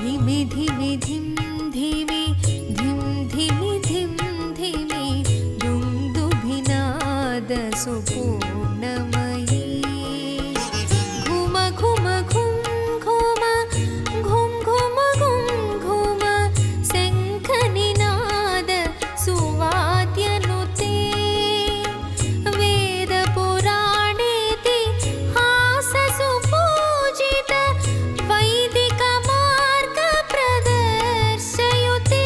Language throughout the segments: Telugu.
धिमि धिमि धिम धिमि धिम धिमि धिम धिमि दुन्दुभिनाद सुपूर्णमयी घुम घुम घुम घुम घुम घुम घुम घुम शङ्खनिनाद सुवाद्यनुते वेदपुराणेति हाससुपूजित वैदिकमार्गप्रदर्शयुते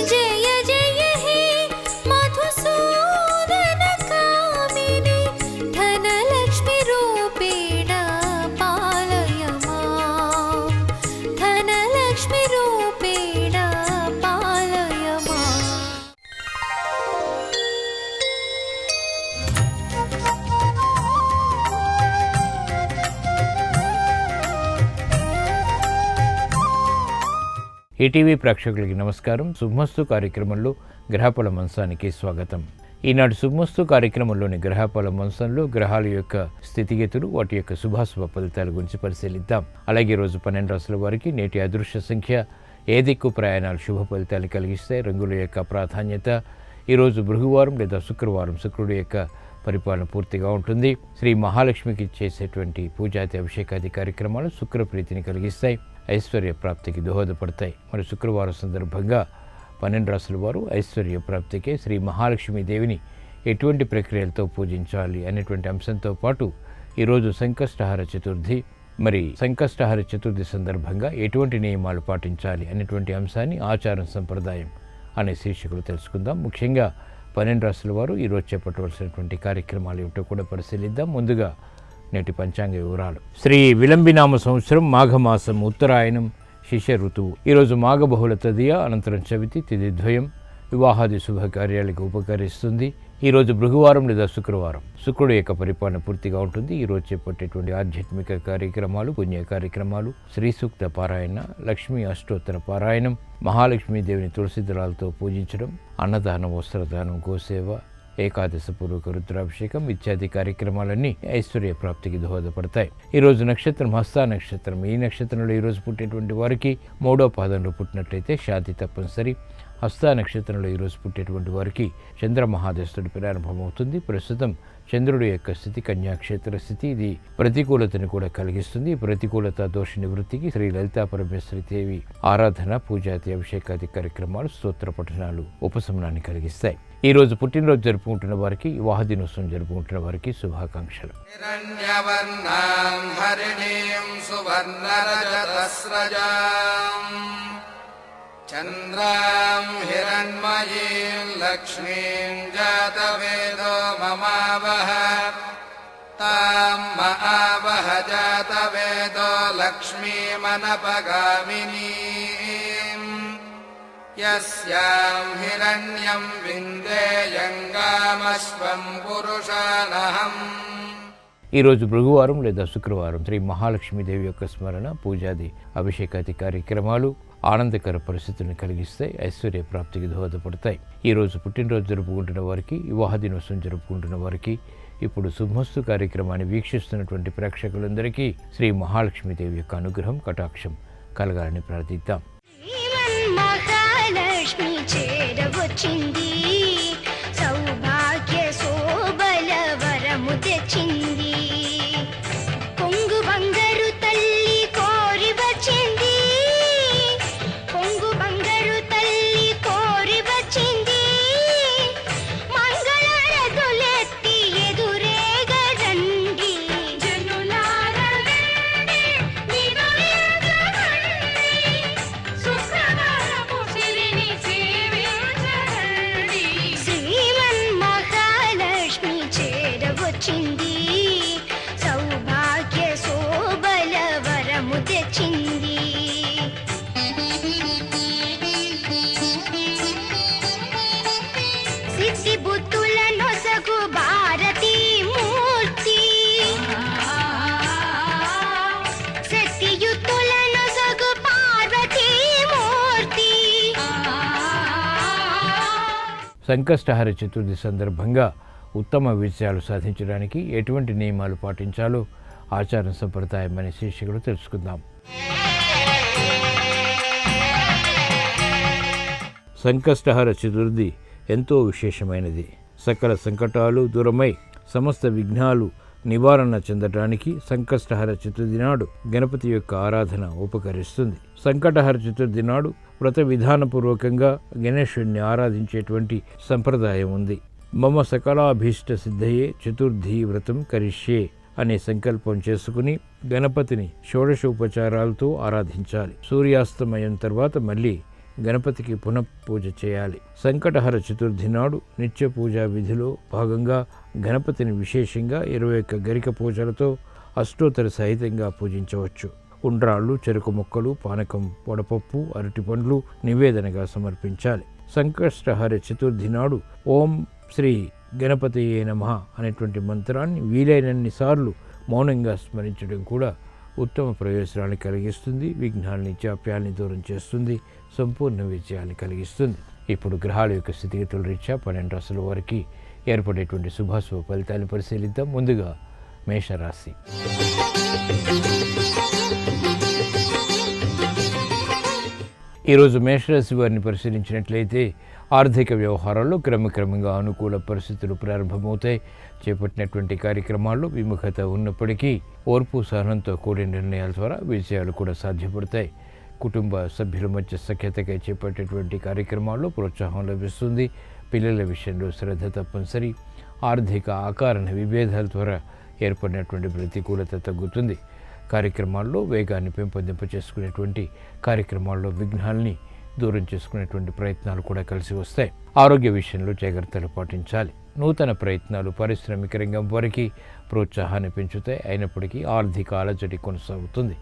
जय जय हे मधुसूदनकामिनि धनलक्ष्मीरूपेण पालय मां धनलक्ष्मीरूपेण पालय माम् ఈటీవీ ప్రేక్షకులకి నమస్కారం. శుభమస్తు కార్యక్రమంలో గ్రహఫల మంచానికి స్వాగతం. ఈనాడు శుభమస్తు కార్యక్రమంలోని గ్రహఫల మంచంలో గ్రహాల యొక్క స్థితిగతులు, వాటి యొక్క శుభాశుభ ఫలితాల గురించి పరిశీలిద్దాం. అలాగే రోజు 12 రాశుల వారికి నేటి అదృశ్య సంఖ్య, ఏ దిక్కు ప్రయాణాలు శుభ ఫలితాలు కలిగిస్తాయి, రంగుల యొక్క ప్రాధాన్యత, ఈరోజు బృహవారం లేదా శుక్రవారం శుక్రుడి యొక్క పరిపాలన పూర్తిగా ఉంటుంది. శ్రీ మహాలక్ష్మికి చేసేటువంటి పూజాతి అభిషేకాది కార్యక్రమాలు శుక్రప్రీతిని కలిగిస్తాయి, ఐశ్వర్య ప్రాప్తికి దోహదపడతాయి. మరి శుక్రవారం సందర్భంగా 12 రాశుల వారు ఐశ్వర్య ప్రాప్తికే శ్రీ మహాలక్ష్మి దేవిని ఎటువంటి ప్రక్రియలతో పూజించాలి అనేటువంటి అంశంతో పాటు ఈరోజు సంకష్టహార చతుర్థి, మరి సంకష్టహార చతుర్థి సందర్భంగా ఎటువంటి నియమాలు పాటించాలి అనేటువంటి అంశాన్ని ఆచారం సంప్రదాయం అనే శీర్షికలు తెలుసుకుందాం. ముఖ్యంగా 12 రాశుల వారు ఈరోజు చేపట్టవలసినటువంటి కార్యక్రమాలు ఏమిటో కూడా పరిశీలిద్దాం. ముందుగా నేటి పంచాంగ వివరాలు. శ్రీ విలంబినామ సంవత్సరం మాఘమాసం ఉత్తరాయణం శిష్య ఋతువు. ఈరోజు మాఘ బహుళ తదియ, అనంతరం చవితి తిథి ద్వయం, వివాహాది శుభకార్యాలకు ఉపకరిస్తుంది. ఈరోజు బృహవారం లేదా శుక్రవారం శుక్రుడు యొక్క పరిపాలన పూర్తిగా ఉంటుంది. ఈరోజు చేపట్టేటువంటి ఆధ్యాత్మిక కార్యక్రమాలు, పుణ్య కార్యక్రమాలు, శ్రీ సూక్త పారాయణ, లక్ష్మీ అష్టోత్తర పారాయణం, మహాలక్ష్మీదేవిని తులసి దళాలతో పూజించడం, అన్నదానం, వస్త్రదానం, గోసేవ, ఏకాదశ పూర్వక రుద్రాభిషేకం ఇత్యాది కార్యక్రమాలన్నీ ఐశ్వర్య ప్రాప్తికి దోహదపడతాయి. ఈరోజు నక్షత్రం హస్త నక్షత్రం. ఈ నక్షత్రంలో ఈరోజు పుట్టేటువంటి వారికి 3వ పాదంలో పుట్టినట్లయితే శాంతి తప్పనిసరి. హస్త నక్షత్రంలో ఈరోజు పుట్టేటువంటి వారికి చంద్ర మహాదశుడు ప్రారంభమవుతుంది. ప్రస్తుతం చంద్రుడి యొక్క స్థితి కన్యాక్షేత్ర స్థితి, ఇది ప్రతికూలతను కూడా కలిగిస్తుంది. ప్రతికూలత దోష నివృత్తికి శ్రీ లలితా పరమేశ్వరి దేవి ఆరాధన, పూజాతి అభిషేకాది కార్యక్రమాలు, స్తోత్ర పఠనాలు ఉపశమనాన్ని కలిగిస్తాయి. ఈ రోజు పుట్టినరోజు జరుపుకుంటున్న వారికి, వివాహ దినోత్సవం జరుపుకుంటున్న వారికి శుభాకాంక్షలు. చంద్రాం హిరణ్మయీం లక్ష్మీం జాతవేదో మమావహ తాం మహావహ జాతవేదో లక్ష్మీమనపగామినీం యస్యాం హిరణ్యం విందేయంగామశ్వం పురుషానహం. ఈరోజు బృహవారం లేదా శుక్రవారం శ్రీ మహాలక్ష్మీదేవి యొక్క స్మరణ, పూజాది అభిషేకాది కార్యక్రమాలు ఆనందకర పరిస్థితులను కలిగిస్తాయి, ఐశ్వర్య ప్రాప్తికి దోహదపడతాయి. ఈరోజు పుట్టినరోజు జరుపుకుంటున్న వారికి, వివాహ దినోత్సవం జరుపుకుంటున్న వారికి, ఇప్పుడు శుభమస్తు కార్యక్రమాన్ని వీక్షిస్తున్నటువంటి ప్రేక్షకులందరికీ శ్రీ మహాలక్ష్మీదేవి యొక్క అనుగ్రహం, కటాక్షం కలగాలని ప్రార్థిద్దాం. మహాలక్ష్మి చేరవచ్చింది, సౌభాగ్య శోభల వరము తెచ్చింది, కొంగు బంగారు తల్లి కోరి వచ్చింది, కొంగు బంగారు తల్లి కోరి వచ్చింది, మంగళారతులెత్తి ఎదురేగా రండి, జనులారా రండి, వినోదరండి, శుక్రవారపు సిరిని సేవించరండి. శ్రీమన్మహాలక్ష్మి చేరవచ్చింది, సౌభాగ్య శోభల వరము తెచ్చింది. సిద్ధి బుద్ధుల నొసగు భారతీ మూర్తి, శక్తియుక్తుల నొసగు పార్వతీ మూర్తి. సంకష్టహార చతుర్థి సందర్భంగా ఉత్తమ విజయాలు సాధించడానికి ఎటువంటి నియమాలు పాటించాలో ఆచార సంప్రదాయం అనే శీర్షికలు తెలుసుకుందాం. సంకష్టహర చతుర్థి ఎంతో విశేషమైనది. సకల సంకటాలు దూరమై సమస్త విఘ్నాలు నివారణ చెందటానికి సంకష్టహర చతుర్థి నాడు గణపతి యొక్క ఆరాధన ఉపకరిస్తుంది. సంకటహర చతుర్థి నాడు వ్రత విధానపూర్వకంగా గణేశుడిని ఆరాధించేటువంటి సంప్రదాయం ఉంది. మమ సకలాభీష్ట సిద్ధయే చతుర్థి వ్రతం కరిష్యే అనే సంకల్పం చేసుకుని గణపతిని షోడశోపచారాలతో ఆరాధించాలి. సూర్యాస్తమయం తర్వాత మళ్ళీ గణపతికి పునఃపూజ చేయాలి. సంకటహర చతుర్థి నాడు నిత్య పూజా విధిలో భాగంగా గణపతిని విశేషంగా 21 గరిక పూజలతో అష్టోత్తర సహితంగా పూజించవచ్చు. ఉండ్రాళ్ళు, చెరుకు ముక్కలు, పానకం, వడపప్పు, అరటి పండ్లు నివేదనగా సమర్పించాలి. సంకష్టహర చతుర్థి నాడు ఓం శ్రీ గణపతియే నమః అనేటువంటి మంత్రాన్ని వీలైనన్ని సార్లు మౌనంగా స్మరించడం కూడా ఉత్తమ ప్రయోజనాన్ని కలిగిస్తుంది. విఘ్నాల్ని, జాప్యాల్ని దూరం చేస్తుంది. సంపూర్ణ విజయాన్ని కలిగిస్తుంది. ఇప్పుడు గ్రహాల యొక్క స్థితిగతుల రీత్యా 12 రాశుల వారికి ఏర్పడేటువంటి శుభాశుభ ఫలితాన్ని పరిశీలిద్దాం. ముందుగా మేషరాశి. ఈరోజు మేషరాశి వారిని పరిశీలించినట్లయితే ఆర్థిక వ్యవహారాల్లో క్రమక్రమంగా అనుకూల పరిస్థితులు ప్రారంభమవుతాయి. చేపట్టినటువంటి కార్యక్రమాల్లో విముఖత ఉన్నప్పటికీ ఓర్పు సహనంతో కూడిన నిర్ణయాల ద్వారా విజయాలు కూడా సాధ్యపడతాయి. కుటుంబ సభ్యుల మధ్య సఖ్యతకై చేపట్టేటువంటి కార్యక్రమాల్లో ప్రోత్సాహం లభిస్తుంది. పిల్లల విషయంలో శ్రద్ధ తప్పనిసరి. ఆర్థిక ఆకారణ విభేదాల ద్వారా ఏర్పడినటువంటి ప్రతికూలత తగ్గుతుంది. కార్యక్రమాల్లో వేగాన్ని పెంపొందింప చేసుకునేటువంటి కార్యక్రమాల్లో విఘ్నాల్ని దూరం చేసుకునేటువంటి ప్రయత్నాలు కూడా కలిసి వస్తాయి. ఆరోగ్య విషయంలో జాగ్రత్తలు పాటించాలి. నూతన ప్రయత్నాలు పారిశ్రామిక రంగం వారికి ప్రోత్సాహాన్ని పెంచుతాయి. అయినప్పటికీ ఆర్థిక అలజడి కొనసాగుతుంది.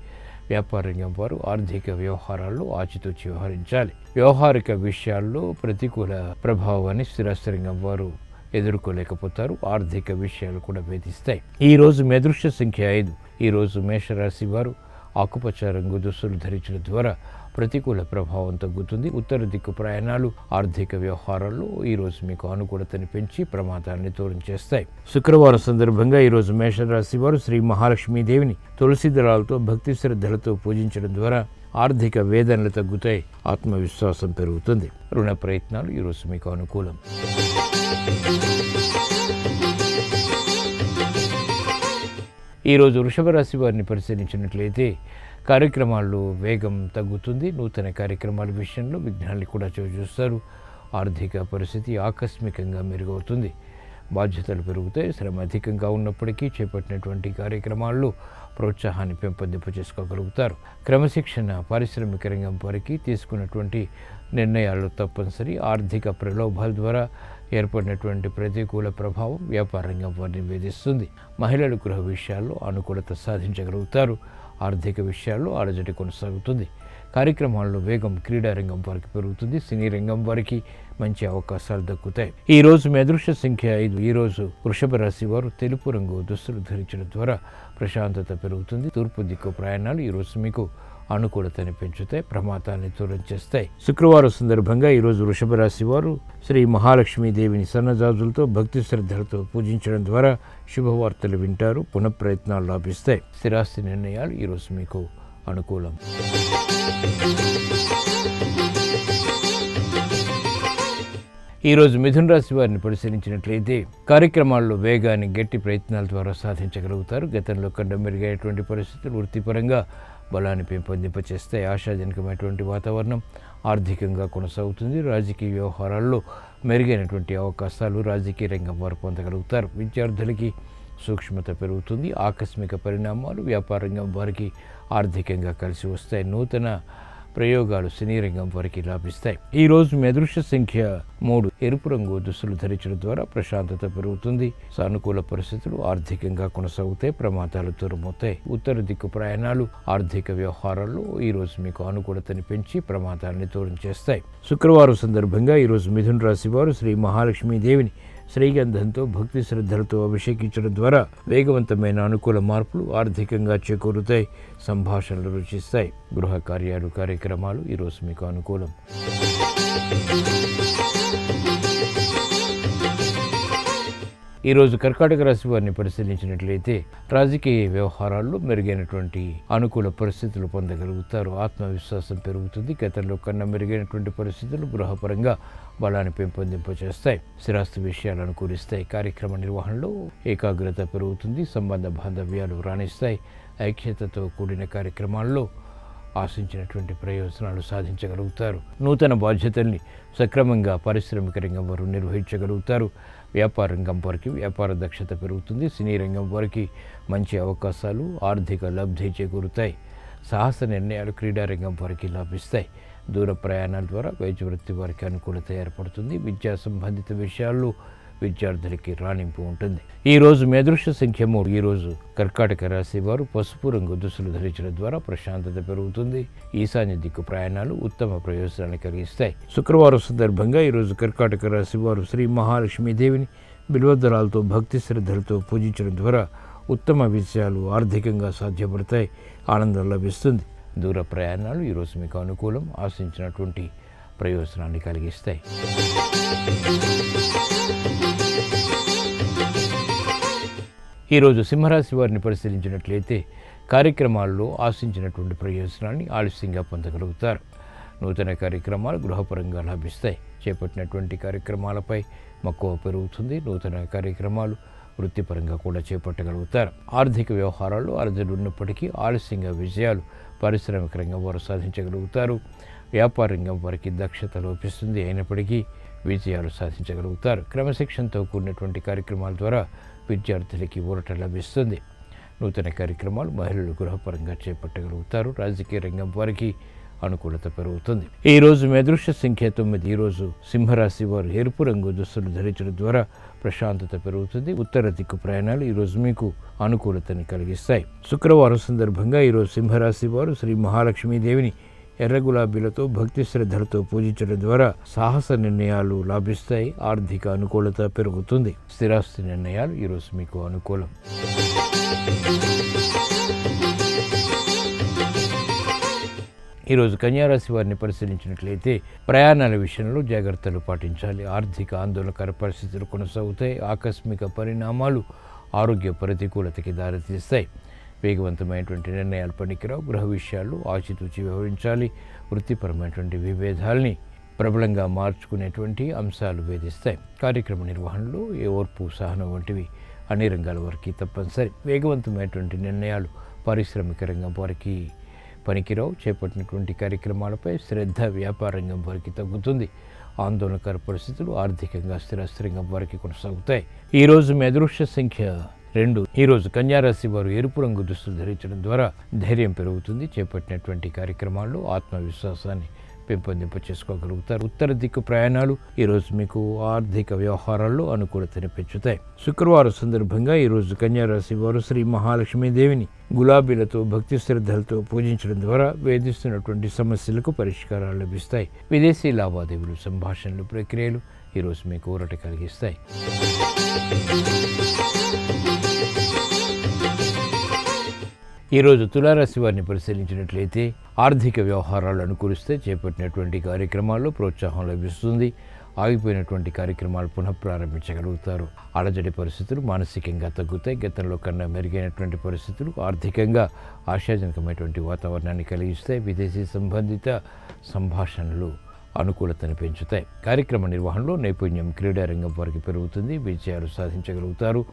వ్యాపార రంగం వారు ఆర్థిక వ్యవహారాల్లో ఆచితూచి వ్యవహరించాలి. వ్యవహారిక విషయాల్లో ప్రతికూల ప్రభావాన్ని స్థిరాస్తి రంగం వారు ఎదుర్కోలేకపోతారు. ఆర్థిక విషయాలు కూడా వేధిస్తాయి. ఈరోజు మీ అదృష్ట సంఖ్య 5. ఈరోజు మేషరాశి వారు ఆకుపచ్చ రంగు దుస్తులు ధరించడం ద్వారా ప్రతికూల ప్రభావం తగ్గుతుంది. ఉత్తర దిక్కు ప్రయాణాలు ఆర్థిక వ్యవహారాల్లో ఈరోజు మీకు అనుకూలతని పెంచి ప్రమాదాన్ని దూరం చేస్తాయి. శుక్రవారం సందర్భంగా ఈరోజు మేషరాశి వారు శ్రీ మహాలక్ష్మీదేవిని తులసి దళాలతో భక్తి శ్రద్ధలతో పూజించడం ద్వారా ఆర్థిక వేదనలు తగ్గుతాయి. ఆత్మవిశ్వాసం పెరుగుతుంది. రుణ ప్రయత్నాలు ఈరోజు మీకు అనుకూలం. ఈరోజు వృషభ రాశి వారిని పరిశీలించినట్లయితే కార్యక్రమాల్లో వేగం తగ్గుతుంది. నూతన కార్యక్రమాల విషయంలో విఘ్నాన్ని కూడా చూస్తారు. ఆర్థిక పరిస్థితి ఆకస్మికంగా మెరుగవుతుంది. బాధ్యతలు పెరుగుతాయి. శ్రమ అధికంగా ఉన్నప్పటికీ చేపట్టినటువంటి కార్యక్రమాల్లో ప్రోత్సాహాన్ని పెంపొందింప చేసుకోగలుగుతారు. క్రమశిక్షణ పారిశ్రామిక రంగం వారికి తీసుకున్నటువంటి నిర్ణయాలు తప్పనిసరి. ఆర్థిక ప్రలోభాల ద్వారా ఏర్పడినటువంటి ప్రతికూల ప్రభావం వ్యాపార రంగం వారిని వేధిస్తుంది. మహిళలు గృహ విషయాల్లో అనుకూలత సాధించగలుగుతారు. ఆర్థిక విషయాల్లో అలజడి కొనసాగుతుంది. కార్యక్రమాల్లో వేగం క్రీడారంగం వారికి పెరుగుతుంది. సినీ రంగం వారికి మంచి అవకాశాలు దక్కుతాయి. ఈరోజు మీ అదృష్ట సంఖ్య 5. ఈరోజు వృషభ రాశి వారు తెలుపు రంగు దుస్తులు ధరించడం ద్వారా ప్రశాంతత పెరుగుతుంది. తూర్పు దిక్కు ప్రయాణాలు ఈరోజు మీకు అనుకూలతని పెంచుతాయి. ప్రమాదాన్ని దూరం చేస్తాయి. శుక్రవారం సందర్భంగా ఈరోజు వృషభ రాశి వారు శ్రీ మహాలక్ష్మీదేవిని సన్నజాజులతో భక్తి శ్రద్ధలతో పూజించడం ద్వారా శుభవార్తలు వింటారు. పునఃప్రయత్నాలు లాభిస్తాయి. స్థిరాస్తి నిర్ణయాలు ఈరోజు మీకు అనుకూలం. ఈరోజు మిథున రాశి వారిని పరిశీలించినట్లయితే కార్యక్రమాల్లో వేగాన్ని గట్టి ప్రయత్నాల ద్వారా సాధించగలుగుతారు. గతంలో కంటే మెరుగైనటువంటి పరిస్థితులు వృత్తిపరంగా బలాన్ని పెంపొందింపచేస్తే ఆశాజనకమైనటువంటి వాతావరణం ఆర్థికంగా కొనసాగుతుంది. రాజకీయ వ్యవహారాల్లో మెరుగైనటువంటి అవకాశాలు రాజకీయ రంగం వారు పొందగలుగుతారు. విద్యార్థులకి సూక్ష్మత పెరుగుతుంది. ఆకస్మిక పరిణామాలు వ్యాపార రంగం వారికి ఆర్థికంగా కలిసి వస్తాయి. నూతన ప్రయోగాలు సినీ రంగం వారికి లాభిస్తాయి. ఈరోజు మీ అదృష్ట సంఖ్య 3. ఎరుపు రంగు దుస్తులు ధరించడం ద్వారా ప్రశాంతత పెరుగుతుంది. సానుకూల పరిస్థితులు ఆర్థికంగా కొనసాగుతాయి. ప్రమాదాలు దూరమవుతాయి. ఉత్తర దిక్కు ప్రయాణాలు ఆర్థిక వ్యవహారాల్లో ఈరోజు మీకు అనుకూలతని పెంచి ప్రమాదాన్ని దూరం చేస్తాయి. శుక్రవారం సందర్భంగా ఈరోజు మిథున రాశి వారు శ్రీ మహాలక్ష్మీదేవిని శ్రీగంధంతో భక్తి శ్రద్ధలతో అభిషేకించడం ద్వారా వేగవంతమైన అనుకూల మార్పులు ఆర్థికంగా చేకూరుతాయి. సంభాషణలు రుచిస్తాయి. గృహ కార్యాలు కార్యక్రమాలు ఈరోజు మీకు అనుకూలం. ఈరోజు కర్కాటక రాశి వారిని పరిశీలించినట్లయితే రాజకీయ వ్యవహారాల్లో మెరుగైనటువంటి అనుకూల పరిస్థితులు పొందగలుగుతారు. ఆత్మవిశ్వాసం పెరుగుతుంది. గతంలో కన్నా మెరుగైనటువంటి పరిస్థితులు గృహపరంగా బలాన్ని పెంపొందింపచేస్తాయి. స్థిరాస్తి విషయాలు అనుకూలిస్తాయి. కార్యక్రమ నిర్వహణలో ఏకాగ్రత పెరుగుతుంది. సంబంధ బాంధవ్యాలు రాణిస్తాయి. ఐక్యతతో కూడిన కార్యక్రమాల్లో ఆశించినటువంటి ప్రయోజనాలు సాధించగలుగుతారు. నూతన బాధ్యతల్ని సక్రమంగా పారిశ్రామిక రంగం వారు నిర్వహించగలుగుతారు. వ్యాపార రంగం వారికి వ్యాపార దక్షత పెరుగుతుంది. సినీ రంగం వారికి మంచి అవకాశాలు, ఆర్థిక లబ్ధి చేకూరుతాయి. సాహస నిర్ణయాలు క్రీడారంగం వారికి లాభిస్తాయి. దూర ప్రయాణాల ద్వారా వైద్య వృత్తి వారికి అనుకూలత ఏర్పడుతుంది. విద్యా సంబంధిత విషయాల్లో విద్యార్థులకి రాణింపు ఉంటుంది. ఈరోజు మీ అదృష్ట సంఖ్య 3. ఈరోజు కర్కాటక రాశి వారు పసుపు రంగు దుస్తులు ధరించడం ద్వారా ప్రశాంతత పెరుగుతుంది. ఈశాన్య దిక్కు ప్రయాణాలు ఉత్తమ ప్రయోజనాన్ని కలిగిస్తాయి. శుక్రవారం సందర్భంగా ఈరోజు కర్కాటక రాశి వారు శ్రీ మహాలక్ష్మీదేవిని బిల్వదళాలతో భక్తి శ్రద్ధలతో పూజించడం ద్వారా ఉత్తమ విషయాలు ఆర్థికంగా సాధ్యపడతాయి. ఆనందం లభిస్తుంది. దూర ప్రయాణాలు ఈరోజు మీకు అనుకూలం. ఆశించినటువంటి ప్రయోజనాన్ని కలిగిస్తాయి. ఈరోజు సింహరాశి వారిని పరిశీలించినట్లయితే కార్యక్రమాల్లో ఆశించినటువంటి ప్రయోజనాన్ని ఆలస్యంగా పొందగలుగుతారు. నూతన కార్యక్రమాలు గృహపరంగా లభిస్తాయి. చేపట్టినటువంటి కార్యక్రమాలపై మక్కువ పెరుగుతుంది. నూతన కార్యక్రమాలు వృత్తిపరంగా కూడా చేపట్టగలుగుతారు. ఆర్థిక వ్యవహారాల్లో అర్జలు ఉన్నప్పటికీ ఆలస్యంగా విజయాలు పారిశ్రామిక రంగం వారు సాధించగలుగుతారు. వ్యాపార రంగం వారికి దక్షత లోపిస్తుంది. అయినప్పటికీ విజయాలు సాధించగలుగుతారు. క్రమశిక్షణతో కూడినటువంటి కార్యక్రమాల ద్వారా విద్యార్థులకి ఊరట లభిస్తుంది. నూతన కార్యక్రమాలు మహిళలు గృహపరంగా చేపట్టగలుగుతారు. రాజకీయ రంగం వారికి అనుకూలత పెరుగుతుంది. ఈరోజు మీ అదృష్ట సంఖ్య 9. ఈరోజు సింహరాశి వారు ఎరుపు రంగు దుస్తులు ధరించడం ద్వారా ప్రశాంతత పెరుగుతుంది. ఉత్తర దిక్కు ప్రయాణాలు ఈరోజు మీకు అనుకూలతని కలిగిస్తాయి. శుక్రవారం సందర్భంగా ఈరోజు సింహరాశి వారు శ్రీ మహాలక్ష్మీదేవిని ఎర్ర గులాబీలతో భక్తి శ్రద్ధలతో పూజించడం ద్వారా సాహస నిర్ణయాలు లాభిస్తాయి. ఆర్థిక అనుకూలత పెరుగుతుంది. స్థిరాస్తి నిర్ణయాలు ఈరోజు మీకు అనుకూలం. ఈరోజు కన్యారాశి వారిని పరిశీలించినట్లయితే ప్రయాణాల విషయంలో జాగ్రత్తలు పాటించాలి. ఆర్థిక ఆందోళనకర పరిస్థితులు కొనసాగుతాయి. ఆకస్మిక పరిణామాలు ఆరోగ్య ప్రతికూలతకి దారితీస్తాయి. వేగవంతమైనటువంటి నిర్ణయాలు పనికిరావు. గృహ విషయాల్లో ఆచితూచి వ్యవహరించాలి. వృత్తిపరమైనటువంటి విభేదాల్ని ప్రబలంగా మార్చుకునేటువంటి అంశాలు వేధిస్తాయి. కార్యక్రమ నిర్వహణలో ఓర్పు, సహనం వంటివి అన్ని రంగాల వారికి తప్పనిసరి. వేగవంతమైనటువంటి నిర్ణయాలు పారిశ్రామిక రంగం వారికి పనికిరావు. చేపట్టినటువంటి కార్యక్రమాలపై శ్రద్ధ వ్యాపార రంగం వారికి తగ్గుతుంది. ఆందోళనకర పరిస్థితులు ఆర్థికంగా స్థిరాస్తి రంగం వారికి కొనసాగుతాయి. ఈరోజు మీ అదృష్ట సంఖ్య 2. ఈరోజు కన్యారాశి వారు ఎరుపు రంగు దుస్తులు ధరించడం ద్వారా ధైర్యం పెరుగుతుంది. చేపట్టినటువంటి కార్యక్రమాల్లో ఆత్మవిశ్వాసాన్ని పెంపొందింప చేసుకోగలుగుతారు. ఉత్తర దిక్కు ప్రయాణాలు ఈరోజు మీకు ఆర్థిక వ్యవహారాల్లో అనుకూలతని పెంచుతాయి. శుక్రవారం సందర్భంగా ఈరోజు కన్యారాశి వారు శ్రీ మహాలక్ష్మీదేవిని గులాబీలతో భక్తి శ్రద్ధలతో పూజించడం ద్వారా వేధిస్తున్నటువంటి సమస్యలకు పరిష్కారాలు లభిస్తాయి. విదేశీ లావాదేవీలు, సంభాషణలు, ప్రక్రియలు ఈరోజు మీకు ఊరట కలిగిస్తాయి. ఈరోజు తులారాశి వారిని పరిశీలించినట్లయితే ఆర్థిక వ్యవహారాలు అనుకూలిస్తే చేపట్టినటువంటి కార్యక్రమాల్లో ప్రోత్సాహం లభిస్తుంది. ఆగిపోయినటువంటి కార్యక్రమాలు పునఃప్రారంభించగలుగుతారు. అలజడి పరిస్థితులు మానసికంగా తగ్గుతాయి. గతంలో కన్నా మెరుగైనటువంటి పరిస్థితులు ఆర్థికంగా ఆశాజనకమైనటువంటి వాతావరణాన్ని కలిగిస్తాయి. విదేశీ సంబంధిత సంభాషణలు అనుకూలతను పెంచుతాయి. కార్యక్రమ నిర్వహణలో నైపుణ్యం క్రీడారంగం వారికి పెరుగుతుంది. విజయాలు సాధించగలుగుతారు.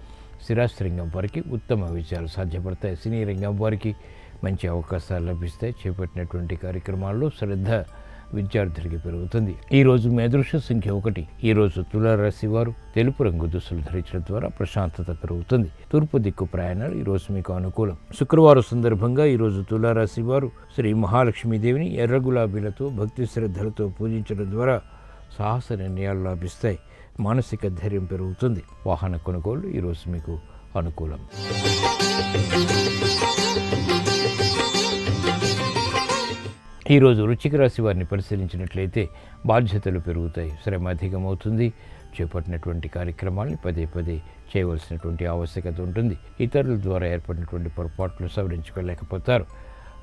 స్థిరాస్తి రంగం వారికి ఉత్తమ విజయాలు సాధ్యపడతాయి. సినీ రంగం వారికి మంచి అవకాశాలు లభిస్తాయి. చేపట్టినటువంటి కార్యక్రమాల్లో శ్రద్ధ విద్యార్థులకి పెరుగుతుంది. ఈరోజు మీ అదృష్ట సంఖ్య 1. ఈరోజు తులారాశి వారు తెలుపు రంగు దుస్తులు ధరించడం ద్వారా ప్రశాంతత పెరుగుతుంది. తూర్పు దిక్కు ప్రయాణాలు ఈరోజు మీకు అనుకూలం. శుక్రవారం సందర్భంగా ఈరోజు తులారాశి వారు శ్రీ మహాలక్ష్మీదేవిని ఎర్ర గులాబీలతో భక్తి శ్రద్ధలతో పూజించడం ద్వారా సాహస నిర్ణయాలు లాభిస్తాయి. మానసిక ధైర్యం పెరుగుతుంది. వాహన కొనుగోలు ఈరోజు మీకు అనుకూలం. ఈరోజు వృశ్చిక రాశి వారిని పరిశీలించినట్లయితే బాధ్యతలు పెరుగుతాయి. శ్రమ అధికమవుతుంది. చేపట్టినటువంటి కార్యక్రమాల్ని పదే పదే చేయవలసినటువంటి ఆవశ్యకత ఉంటుంది. ఇతరుల ద్వారా ఏర్పడినటువంటి పొరపాట్లు సవరించుకోలేకపోతారు.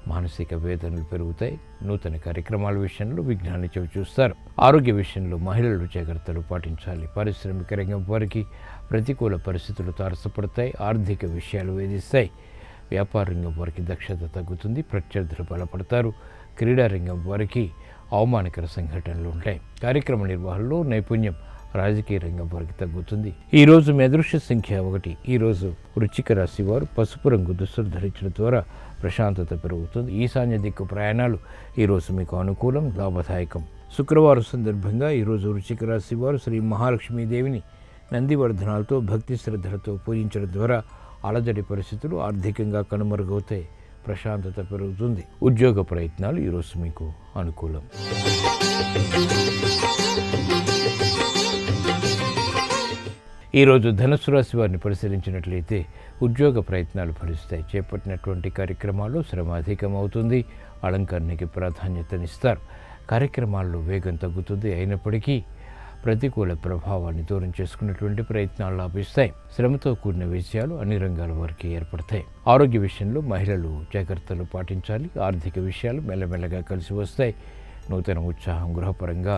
మానసిక వేదనలు పెరుగుతాయి. నూతన కార్యక్రమాల విషయంలో విఘ్నాన్ని చవిచూస్తారు. ఆరోగ్య విషయంలో మహిళలు జాగ్రత్తలు పాటించాలి. పారిశ్రామిక రంగం వారికి ప్రతికూల పరిస్థితులు తారసపడతాయి, ఆర్థిక విషయాలు వేధిస్తాయి. వ్యాపార రంగం వారికి దక్షత తగ్గుతుంది, ప్రత్యర్థులు బలపడతారు. క్రీడా రంగం వారికి అవమానకర సంఘటనలు ఉంటాయి. కార్యక్రమ నిర్వహణలో నైపుణ్యం రాజకీయ రంగం వారికి తగ్గుతుంది. ఈరోజు మీ అదృష్ట సంఖ్య 1. ఈరోజు వృశ్చిక రాశి వారు పసుపు రంగు దుస్తులు ధరించడం ద్వారా ప్రశాంతత పెరుగుతుంది. ఈశాన్య దిక్కు ప్రయాణాలు ఈరోజు మీకు అనుకూలం, లాభదాయకం. శుక్రవారం సందర్భంగా ఈరోజు వృశ్చిక రాశి వారు శ్రీ మహాలక్ష్మీదేవిని నందివర్ధనాలతో భక్తి శ్రద్ధలతో పూజించడం ద్వారా అలజడి పరిస్థితులు ఆర్థికంగా కనుమరుగవుతాయి, ప్రశాంతత పెరుగుతుంది. ఉద్యోగ ప్రయత్నాలు ఈరోజు మీకు అనుకూలం. ఈరోజు ధనుస్సు రాశి వారిని పరిశీలించినట్లయితే ఉద్యోగ ప్రయత్నాలు ఫలిస్తాయి. చేపట్టినటువంటి కార్యక్రమాల్లో శ్రమ అధికమవుతుంది, అలంకరణకి ప్రాధాన్యతనిస్తారు. కార్యక్రమాల్లో వేగం తగ్గుతుంది. అయినప్పటికీ ప్రతికూల ప్రభావాన్ని దూరం చేసుకున్నటువంటి ప్రయత్నాలు లాభిస్తాయి. శ్రమతో కూడిన విషయాలు అన్ని రంగాల వారికి ఏర్పడతాయి. ఆరోగ్య విషయంలో మహిళలు జాగ్రత్తలు పాటించాలి. ఆర్థిక విషయాలు మెల్లమెల్లగా కలిసి వస్తాయి. నూతన ఉత్సాహం గృహపరంగా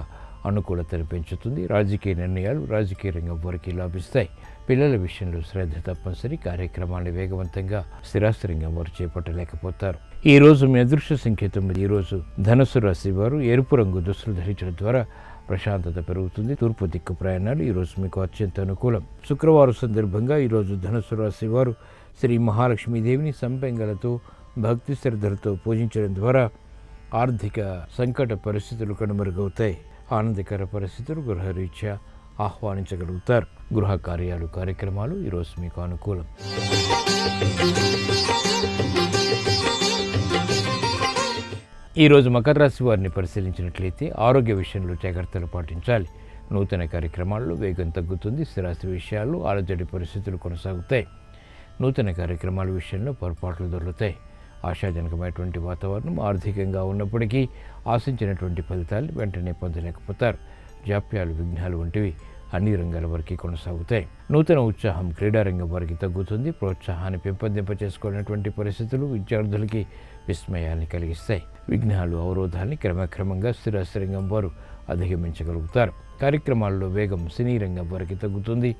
అనుకూలతను పెంచుతుంది. రాజకీయ నిర్ణయాలు రాజకీయ రంగం వారికి లాభిస్తాయి. పిల్లల విషయంలో శ్రద్ధ తప్పనిసరి. కార్యక్రమాన్ని వేగవంతంగా స్థిరాస్తి రంగం వారు చేపట్టలేకపోతారు. ఈ రోజు మీ అదృష్ట సంఖ్య 9. ఈరోజు ధనుస్సు రాశి వారు ఎరుపు రంగు దుస్తులు ధరించడం ద్వారా ప్రశాంతత పెరుగుతుంది. తూర్పు దిక్కు ప్రయాణాలు ఈరోజు మీకు అత్యంత అనుకూలం. శుక్రవారం సందర్భంగా ఈరోజు ధనుస్సు రాశి వారు శ్రీ మహాలక్ష్మీదేవిని సంపెంగలతో భక్తి శ్రద్ధలతో పూజించడం ద్వారా ఆర్థిక సంకట పరిస్థితులు కనుమరుగవుతాయి. ఆనందకర పరిస్థితులు గృహరీత్యా ఆహ్వానించగలుగుతారు. గృహ కార్యాలు కార్యక్రమాలు ఈరోజు మీకు అనుకూలం. ఈరోజు మకర రాశి వారిని పరిశీలించినట్లయితే ఆరోగ్య విషయంలో జాగ్రత్తలు పాటించాలి. నూతన కార్యక్రమాల్లో వేగం తగ్గుతుంది. స్థిరాస్తి విషయాల్లో అలజడి పరిస్థితులు కొనసాగుతాయి. నూతన కార్యక్రమాల విషయంలో పొరపాట్లు దొరుకుతాయి. ఆశాజనకమైనటువంటి వాతావరణం ఆర్థికంగా ఉన్నప్పటికీ ఆశించినటువంటి ఫలితాలు వెంటనే పొందలేకపోతారు. జాప్యాలు, విఘ్నాలు వంటివి అన్ని రంగాల వరకు కొనసాగుతాయి. నూతన ఉత్సాహం క్రీడారంగం వారికి తగ్గుతుంది. ప్రోత్సాహాన్ని పెంపొందింపచేసుకోవాలనేటువంటి పరిస్థితులు విద్యార్థులకి విస్మయాన్ని కలిగిస్తాయి. విఘ్నాలు, అవరోధాన్ని క్రమక్రమంగా స్థిరాస్తి రంగం వారు అధిగమించగలుగుతారు. కార్యక్రమాల్లో వేగం సినీ రంగం వారికి తగ్గుతుంది.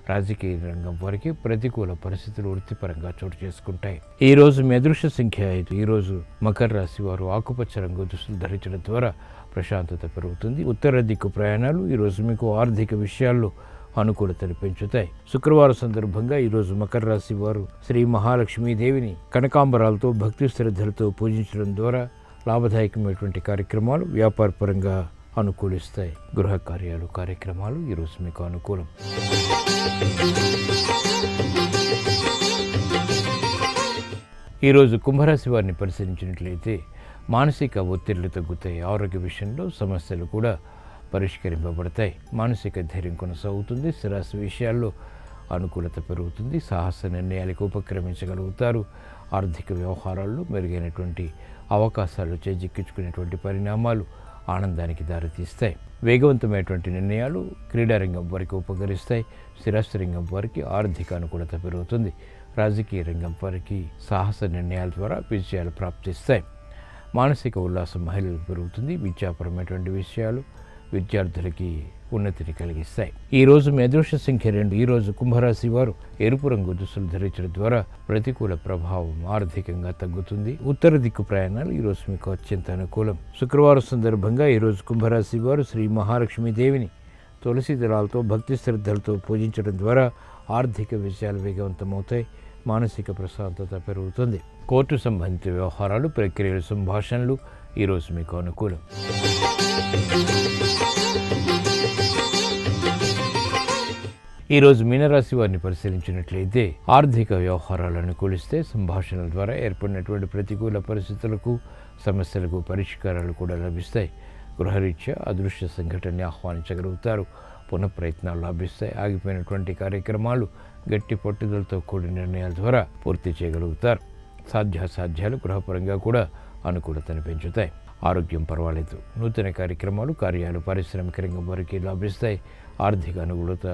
రాజకీయ రంగం వారికి ప్రతికూల పరిస్థితులు వృత్తిపరంగా చోటు చేసుకుంటాయి. ఈ రోజు మీ అదృష్ట సంఖ్య 5. ఈరోజు మకర రాశి వారు ఆకుపచ్చ రంగు దుస్తులు ధరించడం ద్వారా ప్రశాంతత పెరుగుతుంది. ఉత్తర దిక్కు ప్రయాణాలు ఈరోజు మీకు ఆర్థిక విషయాల్లో అనుకూలతను పెంచుతాయి. శుక్రవారం సందర్భంగా ఈరోజు మకర రాశి వారు శ్రీ మహాలక్ష్మీదేవిని కనకాంబరాలతో భక్తి శ్రద్ధలతో పూజించడం ద్వారా లాభదాయకమైనటువంటి కార్యక్రమాలు వ్యాపారపరంగా అనుకూలిస్తాయి. గృహ కార్యాలు కార్యక్రమాలు ఈరోజు మీకు అనుకూలం. ఈరోజు కుంభరాశి వారిని పరిశీలించినట్లయితే మానసిక ఒత్తిళ్లు తగ్గుతాయి. ఆరోగ్య విషయంలో సమస్యలు కూడా పరిష్కరింపబడతాయి. మానసిక ధైర్యం కొనసాగుతుంది. స్థిరాస్తి విషయాల్లో అనుకూలత పెరుగుతుంది. సాహస నిర్ణయాలకు ఉపక్రమించగలుగుతారు. ఆర్థిక వ్యవహారాల్లో మెరుగైనటువంటి అవకాశాలు చేజిక్కించుకునేటువంటి పరిణామాలు ఆనందానికి దారితీస్తాయి. వేగవంతమైనటువంటి నిర్ణయాలు క్రీడారంగం వారికి ఉపకరిస్తాయి. స్థిరాస్తి రంగం వారికి ఆర్థిక అనుకూలత పెరుగుతుంది. రాజకీయ రంగం వారికి సాహస నిర్ణయాల ద్వారా విజయాలు ప్రాప్తిస్తాయి. మానసిక ఉల్లాసం మహిళలకు పెరుగుతుంది. విద్యాపరమైనటువంటి విషయాలు విద్యార్థులకి ఉన్నతిని కలిగిస్తాయి. ఈ రోజు మీ అదృష్ట సంఖ్య 2. ఈరోజు కుంభరాశి వారు ఎరుపు రంగు దుస్తులు ధరించడం ద్వారా ప్రతికూల ప్రభావం ఆర్థికంగా తగ్గుతుంది. ఉత్తర దిక్కు ప్రయాణాలు ఈరోజు మీకు అత్యంత అనుకూలం. శుక్రవారం సందర్భంగా ఈరోజు కుంభరాశి వారు శ్రీ మహాలక్ష్మీదేవిని తులసి దళాలతో భక్తి శ్రద్ధలతో పూజించడం ద్వారా ఆర్థిక విషయాలు వేగవంతమవుతాయి. మానసిక ప్రశాంతత పెరుగుతుంది. కోర్టు సంబంధిత వ్యవహారాలు, ప్రక్రియలు, సంభాషణలు ఈరోజు మీకు అనుకూలం. ఈరోజు మీనరాశి వారిని పరిశీలించినట్లయితే ఆర్థిక వ్యవహారాలు అనుకూలిస్తే సంభాషణల ద్వారా ఏర్పడినటువంటి ప్రతికూల పరిస్థితులకు, సమస్యలకు పరిష్కారాలు కూడా లభిస్తాయి. గృహరీత్యా అదృశ్య సంఘటనని ఆహ్వానించగలుగుతారు. పునఃప్రయత్నాలు లభిస్తాయి. ఆగిపోయినటువంటి కార్యక్రమాలు గట్టి పట్టుదలతో కూడిన నిర్ణయాల ద్వారా పూర్తి చేయగలుగుతారు. సాధ్యాసాధ్యాలు గృహపరంగా కూడా అనుకూలతను పెంచుతాయి. ఆరోగ్యం పర్వాలేదు. నూతన కార్యక్రమాలు, కార్యాలు పారిశ్రామిక రంగం వారికి లాభిస్తాయి. ఆర్థిక అనుకూలత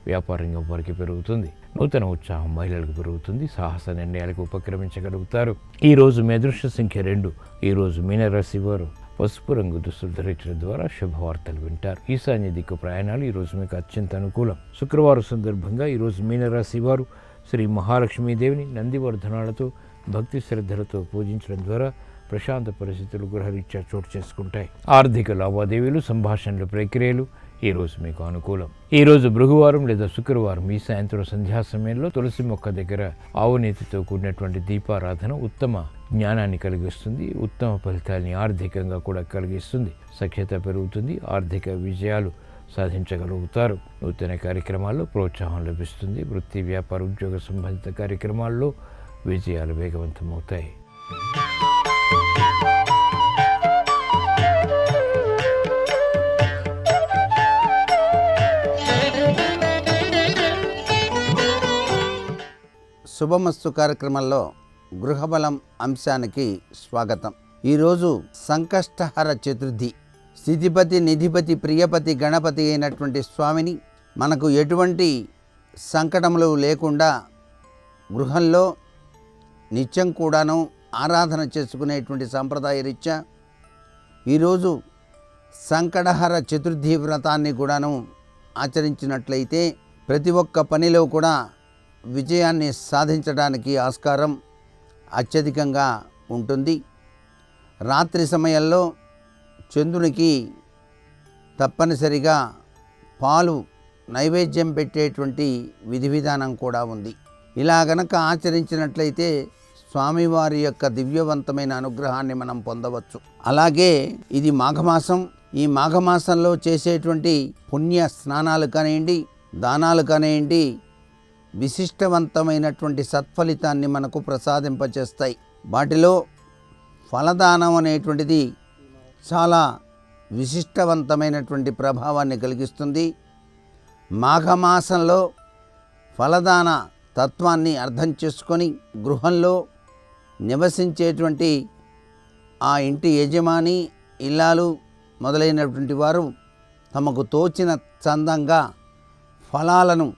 వ్యాపార రంగం వారికి పెరుగుతుంది. నూతన ఉత్సాహం మహిళలకు పెరుగుతుంది. సాహస నిర్ణయాలకు ఉపక్రమించగలుగుతారు. ఈ రోజు మీ అదృష్ట సంఖ్య 2. ఈరోజు మీనరాశి వారు పసుపు రంగు దుస్తులు ధరించడం ద్వారా శుభవార్తలు వింటారు. ఈశాన్య దిక్కు ప్రయాణాలు ఈరోజు మీకు అత్యంత అనుకూలం. శుక్రవారం సందర్భంగా ఈరోజు మీనరాశి వారు శ్రీ మహాలక్ష్మీదేవిని నందివర్ధనాలతో భక్తి శ్రద్ధలతో పూజించడం ద్వారా ప్రశాంత పరిస్థితులు గృహరీత్యా చోటు చేసుకుంటాయి. ఆర్థిక లావాదేవీలు, సంభాషణలు, ప్రక్రియలు ఈరోజు మీకు అనుకూలం. ఈరోజు భృగువారం లేదా శుక్రవారం ఈ సాయంత్రం సంధ్యా సమయంలో తులసి మొక్క దగ్గర ఆవునేతితో కూడినటువంటి దీపారాధన ఉత్తమ జ్ఞానాన్ని కలిగిస్తుంది, ఉత్తమ ఫలితాన్ని ఆర్థికంగా కూడా కలిగిస్తుంది. సఖ్యత పెరుగుతుంది, ఆర్థిక విజయాలు సాధించగలుగుతారు. నూతన కార్యక్రమాల్లో ప్రోత్సాహం లభిస్తుంది. వృత్తి, వ్యాపార, ఉద్యోగ సంబంధిత కార్యక్రమాల్లో విజయాలు వేగవంతమవుతాయి. శుభమస్తు కార్యక్రమంలో గృహబలం అంశానికి స్వాగతం. ఈరోజు సంకష్టహర చతుర్థి. స్థితిపతి, నిధిపతి, ప్రియపతి, గణపతి అయినటువంటి స్వామిని మనకు ఎటువంటి సంకటములు లేకుండా గృహంలో నిత్యం కూడాను ఆరాధన చేసుకునేటువంటి సాంప్రదాయ రీత్యా ఈరోజు సంకటహర చతుర్థి వ్రతాన్ని కూడాను ఆచరించినట్లయితే ప్రతి ఒక్క పనిలో కూడా విజయాన్ని సాధించడానికి ఆస్కారం అత్యధికంగా ఉంటుంది. రాత్రి సమయంలో చంద్రునికి తప్పనిసరిగా పాలు నైవేద్యం పెట్టేటువంటి విధి విధానం కూడా ఉంది. ఇలా గనక ఆచరించినట్లయితే స్వామివారి యొక్క దివ్యవంతమైన అనుగ్రహాన్ని మనం పొందవచ్చు. అలాగే ఇది మాఘమాసం. ఈ మాఘమాసంలో చేసేటువంటి పుణ్య స్నానాలు కానివ్వండి, దానాలు కానివ్వండి, విశిష్టవంతమైనటువంటి సత్ఫలితాన్ని మనకు ప్రసాదింపచేస్తాయి. వాటిలో ఫలదానం అనేటువంటిది చాలా విశిష్టవంతమైనటువంటి ప్రభావాన్ని కలిగిస్తుంది. మాఘమాసంలో ఫలదాన తత్వాన్ని అర్థం చేసుకొని గృహంలో నివసించేటువంటి ఆ ఇంటి యజమాని, ఇల్లాలు మొదలైనటువంటి వారు తమకు తోచిన చందంగా ఫలాలను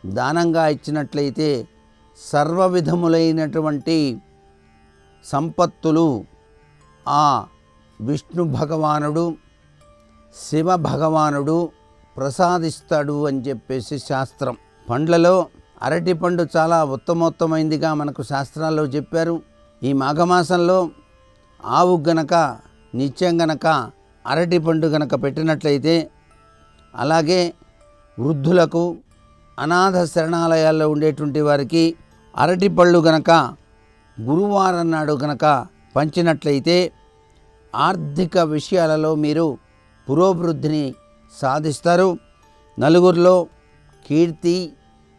దానంగా ఇచ్చినట్లయితే సర్వ విధములైనటువంటి సంపత్తులు ఆ విష్ణు భగవానుడు, శివ భగవానుడు ప్రసాదిస్తాడు అని చెప్పేసి శాస్త్రం. పండ్లలో అరటి పండు చాలా ఉత్తమోత్తమైందిగా మనకు శాస్త్రాల్లో చెప్పారు. ఈ మాఘమాసంలో ఆవు గనక నిత్యం గనక అరటి పండు గనక పెట్టినట్లయితే, అలాగే వృద్ధులకు, అనాథ శరణాలయాల్లో ఉండేటువంటి వారికి అరటి పళ్ళు గనక గురువారం నాడు గనక పంచినట్లయితే ఆర్థిక విషయాలలో మీరు పురోభివృద్ధిని సాధిస్తారు. నలుగురిలో కీర్తి,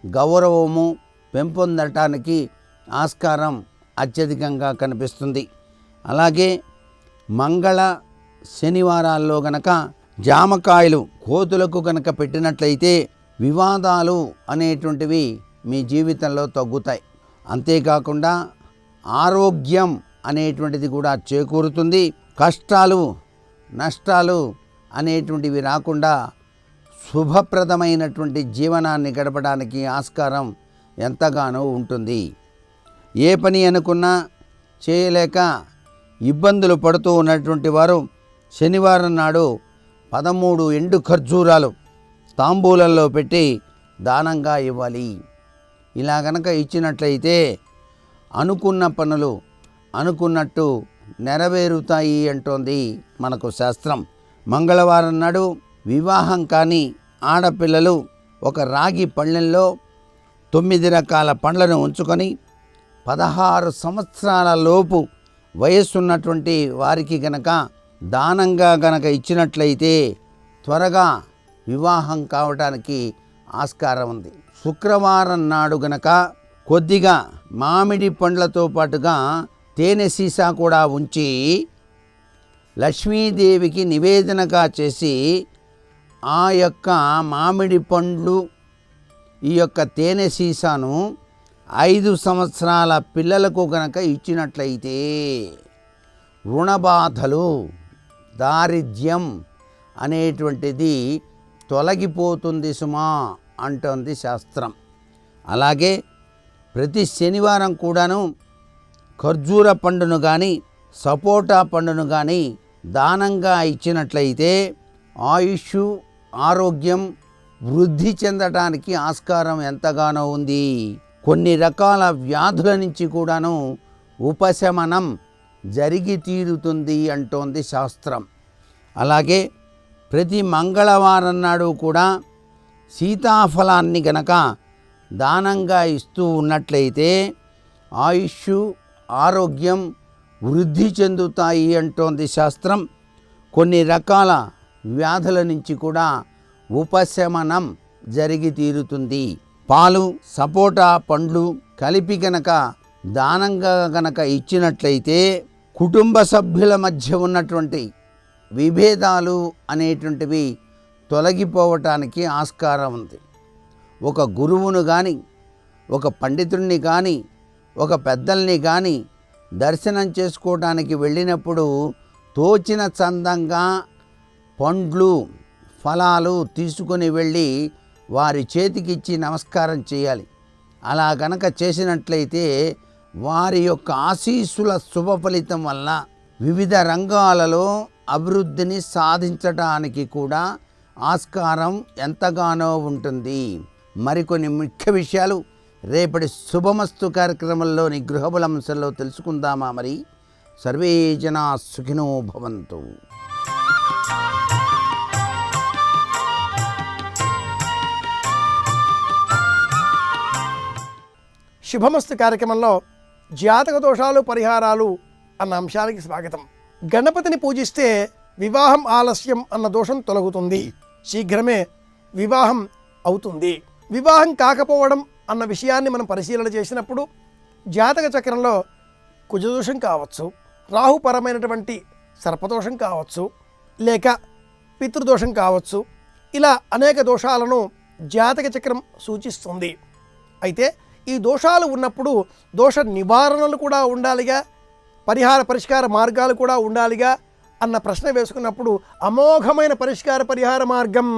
గౌరవము పెంపొందటానికి ఆస్కారం అత్యధికంగా కనిపిస్తుంది. అలాగే మంగళ శనివారాల్లో గనక జామకాయలు కోతులకు గనక పెట్టినట్లయితే వివాదాలు అనేటువంటివి మీ జీవితంలో తగ్గుతాయి. అంతేకాకుండా ఆరోగ్యం అనేటువంటిది కూడా చేకూరుతుంది. కష్టాలు, నష్టాలు అనేటువంటివి రాకుండా శుభప్రదమైనటువంటి జీవనాన్ని గడపడానికి ఆస్కారం ఎంతగానో ఉంటుంది. ఏ పని అనుకున్నా చేయలేక ఇబ్బందులు పడుతూ ఉన్నటువంటి వారు శనివారం నాడు 13 ఎండు ఖర్జూరాలు తాంబూలంలో పెట్టి దానంగా ఇవ్వాలి. ఇలా గనక ఇచ్చినట్లయితే అనుకున్న పనులు అనుకున్నట్టు నెరవేరుతాయి అంటోంది మనకు శాస్త్రం. మంగళవారం నాడు వివాహం కాని ఆడపిల్లలు ఒక రాగి పళ్ళెంలో 9 రకాల పండ్లను ఉంచుకొని 16 సంవత్సరాల లోపు వయస్సున్నటువంటి వారికి గనక దానంగా గనక ఇచ్చినట్లయితే త్వరగా వివాహం కావడానికి ఆస్కారం ఉంది. శుక్రవారం నాడు గనక కొద్దిగా మామిడి పండ్లతో పాటుగా తేనె సీసా కూడా ఉంచి లక్ష్మీదేవికి నివేదనగా చేసి ఆ యొక్క మామిడి పండ్లు, ఈ యొక్క తేనె సీసాను 5 సంవత్సరాల పిల్లలకు గనక ఇచ్చినట్లయితే రుణబాధలు, దారిద్ర్యం అనేటువంటిది తొలగిపోతుంది సుమా అంటోంది శాస్త్రం. అలాగే ప్రతి శనివారం కూడాను ఖర్జూర పండును కానీ, సపోటా పండును కానీ దానంగా ఇచ్చినట్లయితే ఆయుష్, ఆరోగ్యం వృద్ధి చెందడానికి ఆస్కారం ఎంతగానో ఉంది. కొన్ని రకాల వ్యాధుల నుంచి కూడాను ఉపశమనం జరిగి తీరుతుంది అంటోంది శాస్త్రం. అలాగే ప్రతి మంగళవారం నాడు కూడా సీతాఫలాన్ని గనక దానంగా ఇస్తూ ఉన్నట్లయితే ఆయుష్, ఆరోగ్యం వృద్ధి చెందుతాయి అంటోంది శాస్త్రం. కొన్ని రకాల వ్యాధుల నుంచి కూడా ఉపశమనం జరిగి తీరుతుంది. పాలు, సపోటా పండ్లు కలిపి గనక దానంగా గనక ఇచ్చినట్లయితే కుటుంబ సభ్యుల మధ్య ఉన్నటువంటి విభేదాలు అనేటువంటివి తొలగిపోవటానికి ఆస్కారం ఉంది. ఒక గురువును కానీ, ఒక పండితుడిని కానీ, ఒక పెద్దల్ని కానీ దర్శనం చేసుకోవడానికి వెళ్ళినప్పుడు తోచిన చందంగా పండ్లు, ఫలాలు తీసుకొని వెళ్ళి వారి చేతికిచ్చి నమస్కారం చేయాలి. అలా గనక చేసినట్లయితే వారి యొక్క ఆశీస్సుల శుభ ఫలితం వల్ల వివిధ రంగాలలో అభివృద్ధిని సాధించడానికి కూడా ఆస్కారం ఎంతగానో ఉంటుంది. మరికొన్ని ముఖ్య విషయాలు రేపటి శుభమస్తు కార్యక్రమంలోని గృహబలంశంలో తెలుసుకుందామా? మరి సర్వే జనా సుఖినో భవంతు. శుభమస్తు కార్యక్రమంలో జాతక దోషాలు పరిహారాలు అన్న అంశానికి స్వాగతం. గణపతిని పూజిస్తే వివాహం ఆలస్యం అన్న దోషం తొలగుతుంది, శీఘ్రమే వివాహం అవుతుంది. వివాహం కాకపోవడం అన్న విషయాన్ని మనం పరిశీలన చేసినప్పుడు జాతక చక్రంలో కుజదోషం కావచ్చు, రాహుపరమైనటువంటి సర్పదోషం కావచ్చు, లేక పితృదోషం కావచ్చు. ఇలా అనేక దోషాలను జాతక చక్రం సూచిస్తుంది. అయితే ఈ దోషాలు ఉన్నప్పుడు దోష నివారణలు కూడా ఉండాలిగా, పరిష్కార మార్గాలు కూడా ఉండాలిగా అన్న ప్రశ్న వేసుకున్నప్పుడు అమోఘమైన పరిహార మార్గం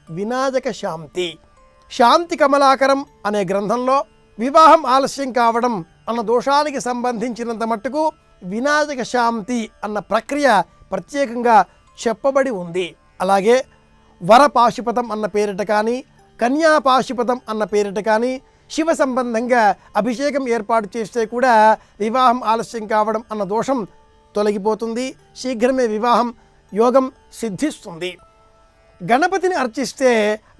వినాయక శాంతి. శాంతి కమలాకరం అనే గ్రంథంలో వివాహం ఆలస్యం కావడం అన్న దోషానికి సంబంధించినంత మట్టుకు వినాయక శాంతి అన్న ప్రక్రియ ప్రత్యేకంగా చెప్పబడి ఉంది. అలాగే వరపాశుపతం అన్న పేరిట కానీ, కన్యాపాశుపతం అన్న పేరిట కానీ శివ సంబంధంగా అభిషేకం ఏర్పాటు చేస్తే కూడా వివాహం ఆలస్యం కావడం అన్న దోషం తొలగిపోతుంది, శీఘ్రమే వివాహం యోగం సిద్ధిస్తుంది. గణపతిని అర్చిస్తే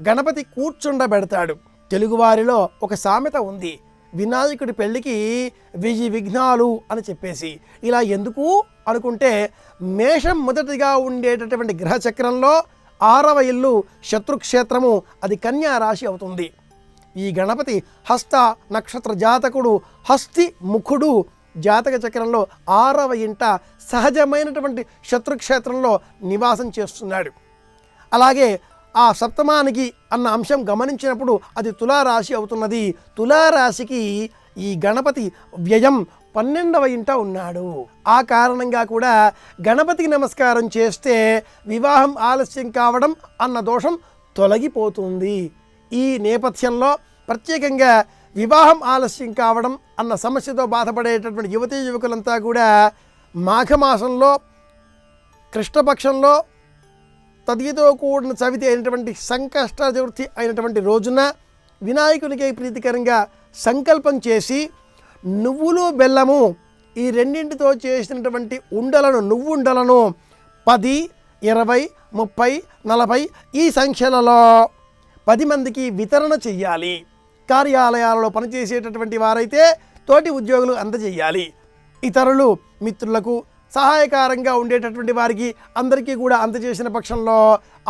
గణపతి కూర్చుండబెడతాడు. తెలుగువారిలో ఒక సామెత ఉంది, వినాయకుడి పెళ్ళికి 1000 విఘ్నాలు అని చెప్పేసి. ఇలా ఎందుకు అనుకుంటే మేషం మొదటిగా ఉండేటటువంటి గ్రహచక్రంలో 6వ ఇల్లు శత్రుక్షేత్రము, అది కన్యా రాశి అవుతుంది. ఈ గణపతి హస్త నక్షత్ర జాతకుడు, హస్తి ముఖుడు. జాతక చక్రంలో 6వ ఇంట సహజమైనటువంటి శత్రుక్షేత్రంలో నివాసం చేస్తున్నాడు. అలాగే ఆ సప్తమానికి అన్న అంశం గమనించినప్పుడు అది తులారాశి అవుతున్నది. తులారాశికి ఈ గణపతి వ్యయం 12వ ఇంట ఉన్నాడు. ఆ కారణంగా కూడా గణపతికి నమస్కారం చేస్తే వివాహం ఆలస్యం కావడం అన్న దోషం తొలగిపోతుంది. ఈ నేపథ్యంలో ప్రత్యేకంగా వివాహం ఆలస్యం కావడం అన్న సమస్యతో బాధపడేటటువంటి యువతీ యువకులంతా కూడా మాఘమాసంలో కృష్ణపక్షంలో తదితో కూడిన చవితి అయినటువంటి సంకష్ట చతుర్థి అయినటువంటి రోజున వినాయకునికి ప్రీతికరంగా సంకల్పం చేసి నువ్వులు బెల్లము ఈ రెండింటితో చేసినటువంటి ఉండలను, నువ్వుండలను 10, 20, 30, 40 ఈ సంఖ్యలలో 10 మందికి వితరణ చెయ్యాలి. కార్యాలయాలలో పనిచేసేటటువంటి వారైతే తోటి ఉద్యోగులు అందజేయాలి. ఇతరులు మిత్రులకు సహాయకారంగా ఉండేటటువంటి వారికి అందరికీ కూడా అందజేసిన పక్షంలో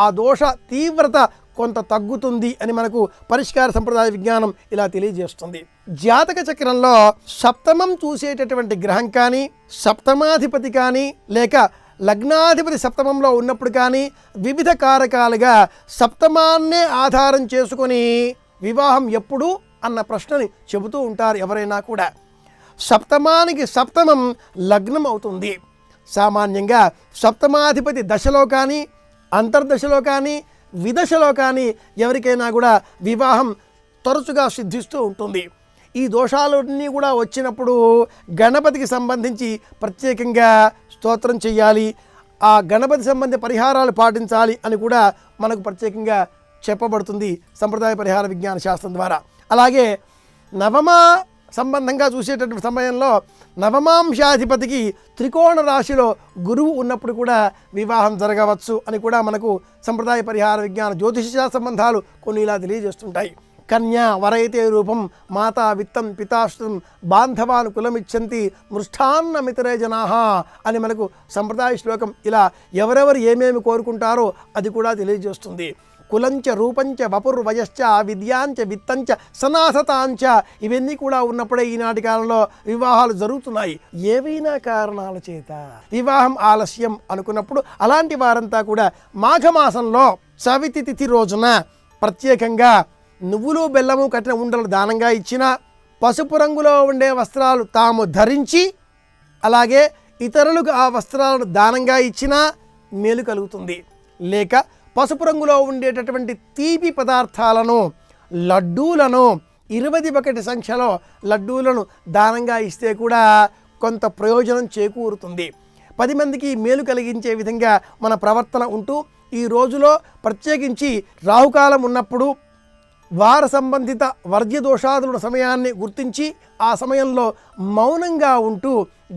ఆ దోష తీవ్రత కొంత తగ్గుతుంది అని మనకు పరిష్కార సంప్రదాయ విజ్ఞానం ఇలా తెలియజేస్తుంది. జాతక చక్రంలో సప్తమం చూసేటటువంటి గ్రహం కానీ, సప్తమాధిపతి కానీ, లేక లగ్నాధిపతి సప్తమంలో ఉన్నప్పుడు కానీ వివిధ కారకాలుగా సప్తమాన్నే ఆధారం చేసుకొని వివాహం ఎప్పుడు అన్న ప్రశ్నని చెబుతూ ఉంటారు ఎవరైనా కూడా. సప్తమానికి సప్తమం లగ్నం అవుతుంది. సామాన్యంగా సప్తమాధిపతి దశలో కానీ, అంతర్దశలో కానీ, విదశలో కానీ ఎవరికైనా కూడా వివాహం తరచుగా సిద్ధిస్తూ ఉంటుంది. ఈ దోషాలన్నీ కూడా వచ్చినప్పుడు గణపతికి సంబంధించి ప్రత్యేకంగా స్తోత్రం చేయాలి. ఆ గణపతి సంబంధ పరిహారాలు పాటించాలి అని కూడా మనకు ప్రత్యేకంగా చెప్పబడుతుంది సంప్రదాయ పరిహార విజ్ఞాన శాస్త్రం ద్వారా. అలాగే నవమ సంబంధంగా చూసేటటువంటి సమయంలో నవమాంశాధిపతికి త్రికోణ రాశిలో గురువు ఉన్నప్పుడు కూడా వివాహం జరగవచ్చు అని కూడా మనకు సంప్రదాయ పరిహార విజ్ఞాన జ్యోతిష సంబంధాలు కొన్ని ఇలా తెలియజేస్తుంటాయి. కన్యా వరైతే రూపం మాతా విత్తం పితాశ్రం బాంధవాను కులమిచ్చంతి మృష్టాన్నమితరే జనాహ అని మనకు సంప్రదాయ శ్లోకం ఇలా ఎవరెవరు ఏమేమి కోరుకుంటారో అది కూడా తెలియజేస్తుంది. కులంచ రూపంచ వపుర్వయశ్చ విద్యాంచ విత్తంచ సనాథతాంచ ఇవన్నీ కూడా ఉన్నప్పుడే ఈనాటి కాలంలో వివాహాలు జరుగుతున్నాయి. ఏవైనా కారణాల చేత వివాహం ఆలస్యం అనుకున్నప్పుడు అలాంటి వారంతా కూడా మాఘమాసంలో చవితి తిథి రోజున ప్రత్యేకంగా నువ్వులు బెల్లము కట్టిన ఉండలు దానంగా ఇచ్చిన, పసుపు రంగులో ఉండే వస్త్రాలు తాము ధరించి అలాగే ఇతరులకు ఆ వస్త్రాలను దానంగా ఇచ్చినా మేలు కలుగుతుంది. లేక పసుపు రంగులో ఉండేటటువంటి తీపి పదార్థాలను లడ్డూలను 21 సంఖ్యలో లడ్డూలను దానంగా ఇస్తే కూడా కొంత ప్రయోజనం చేకూరుతుంది. 10 మందికి మేలు కలిగించే విధంగా మన ప్రవర్తన ఉంటూ ఈ రోజులో ప్రత్యేకించి రాహుకాలం ఉన్నప్పుడు వార సంబంధిత వర్జ్య దోషాదుల సమయాన్ని గుర్తించి ఆ సమయంలో మౌనంగా ఉంటూ